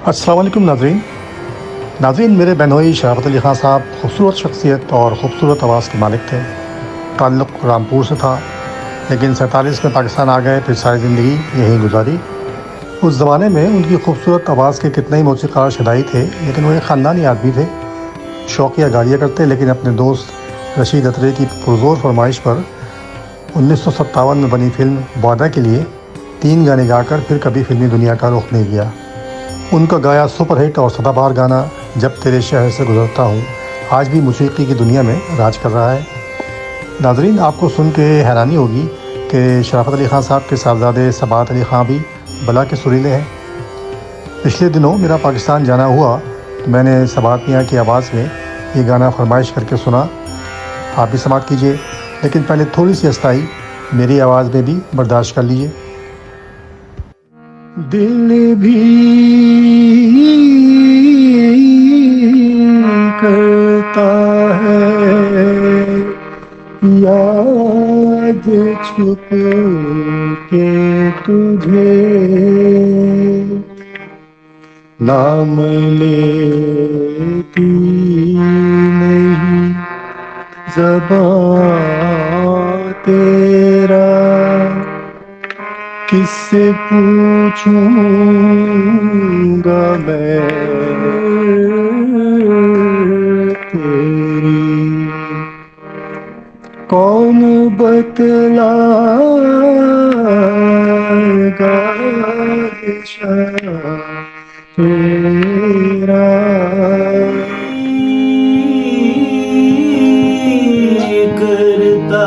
अस्सलाम वालेकुम नाज़रीन। मेरे बहनोई शराफत अली ख़ान साहब खूबसूरत शख्सियत और ख़ूबसूरत आवाज़ के मालिक थे। ताल्लुक़ रामपुर से था, लेकिन 47 में पाकिस्तान आ गए, फिर सारी ज़िंदगी यहीं गुजारी। उस ज़माने में उनकी खूबसूरत आवाज़ के कितने ही मौसीक़ार शदाई थे, लेकिन वो एक ख़ानदानी आदमी थे। शौकिया गालियाँ करते, लेकिन अपने दोस्त रशीद अतरी की पुरज़ोर फरमाइश पर 1957 में बनी फ़िल्म वादा के लिए 3 गाने गाकर फिर कभी फ़िल्मी दुनिया का रुख नहीं किया। उनका गाया सुपरहिट और सदाबहार गाना जब तेरे शहर से गुजरता हूँ आज भी मौसीक़ी की दुनिया में राज कर रहा है। नाज़रीन, आपको सुन के हैरानी होगी कि शराफत अली ख़ान साहब के साहबजादे सबात अली ख़ान भी बला के सुरीले हैं। पिछले दिनों मेरा पाकिस्तान जाना हुआ तो मैंने सबात मियाँ की आवाज़ में ये गाना फरमाइश करके सुना। आप भी समात कीजिए, लेकिन पहले थोड़ी सी अस्ताई मेरी आवाज़ में भी बर्दाश्त कर लीजिए। दिल भी करता है याद छुप के तुझे, नाम लेती नहीं ज़बां तेरा, किससे पूछूंगा मैं तेरी, कौन बतलाएगा तेरा। करता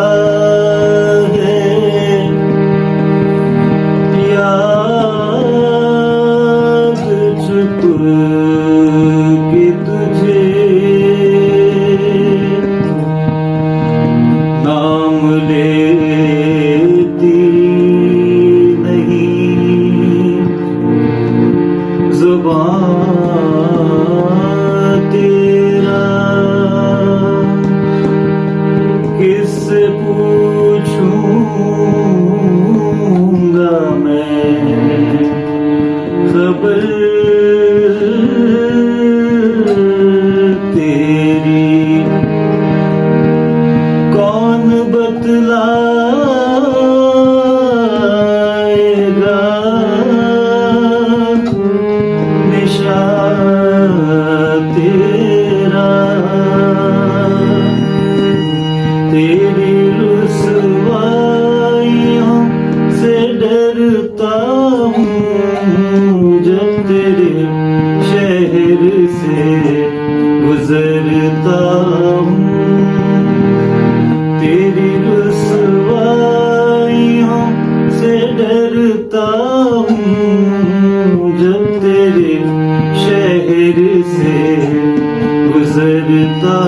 गुजरता हूँ, तेरी रुसवाइयों से डरता हूँ, जब तेरे शहर से गुजरता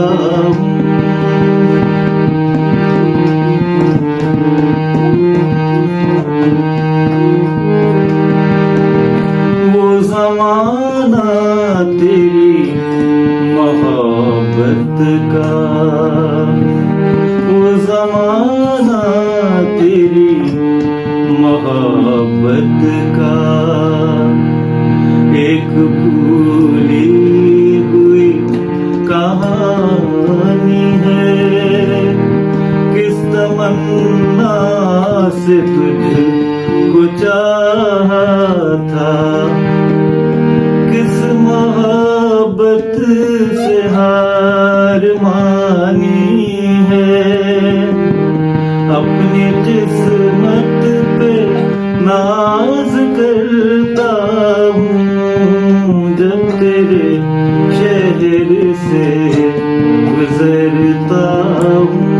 हूँ। वो ज़माना तेरी मोहब्बत का, वो ज़माना तेरी मोहब्बत का, एक भूली हुई कहानी है। किस तमन्ना से तुझको चाहा था, किस मोहब्बत से हार मानी है। अपनी किस्मत पे नाज करता हूँ, जब तेरे शहर से गुजरता हूँ।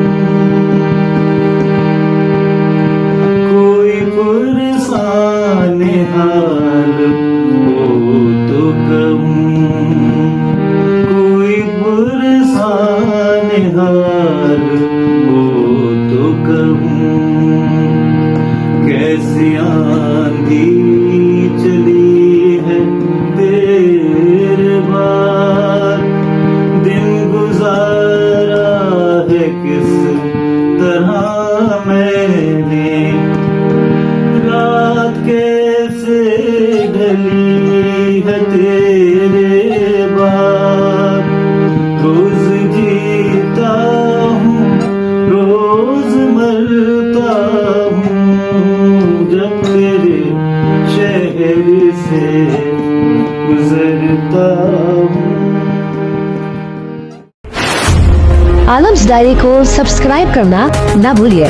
कोई पुरसान हाल हो तो कहूँ, कोई पुरसान हाल हो तो कहूँ। कैसी आंधी चली है तेरे बाद, दिन गुजारा है किस तरह मैंने, रात कैसे ढली है तेरे तेरे बाद रोज जीता हूँ, रोज मरता हूँ, जब तेरे शहर से गुजरता हूँ। आलम्स डायरी को सब्सक्राइब करना ना भूलिए।